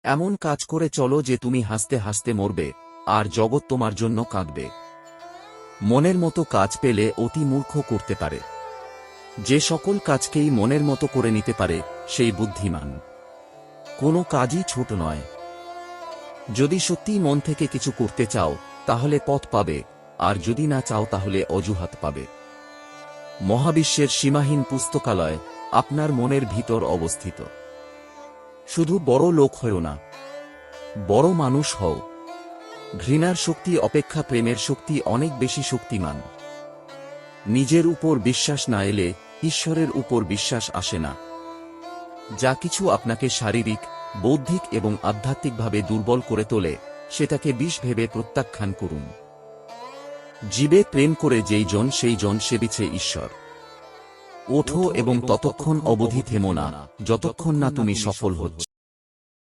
এমন কাজ করে চলো যে তুমি হাসতে হাসতে মরবে, আর জগৎ তোমার জন্য কাঁদবে। মনের মতো কাজ পেলে অতি মূর্খ করতে পারে। যে সকল কাজকেই মনের মতো করে নিতে পারে সেই বুদ্ধিমান। কোনো কাজই ছোট নয়। যদি সত্যিই মন থেকে কিছু করতে চাও তাহলে পথ পাবে, আর যদি না চাও তাহলে অজুহাত পাবে। মহাবিশ্বের সীমাহীন পুস্তকালয় আপনার মনের ভিতর অবস্থিত। শুধু বড় লোক হও না, বড় মানুষ হও। ঘৃণার শক্তি অপেক্ষা প্রেমের শক্তি অনেক বেশি শক্তিমান। নিজের উপর বিশ্বাস না এলে ঈশ্বরের উপর বিশ্বাস আসে না। যা কিছু আপনাকে শারীরিক, বৌদ্ধিক এবং আধ্যাত্মিকভাবে দুর্বল করে তোলে সেটাকে বিষ ভেবে প্রত্যাখ্যান করুন। জীবে প্রেম করে যেই জন সেই জন সেবিছে ঈশ্বর। ওঠো এবং ততক্ষণ অবধি থেমো না যতক্ষণ না তুমি সফল হচ্ছ।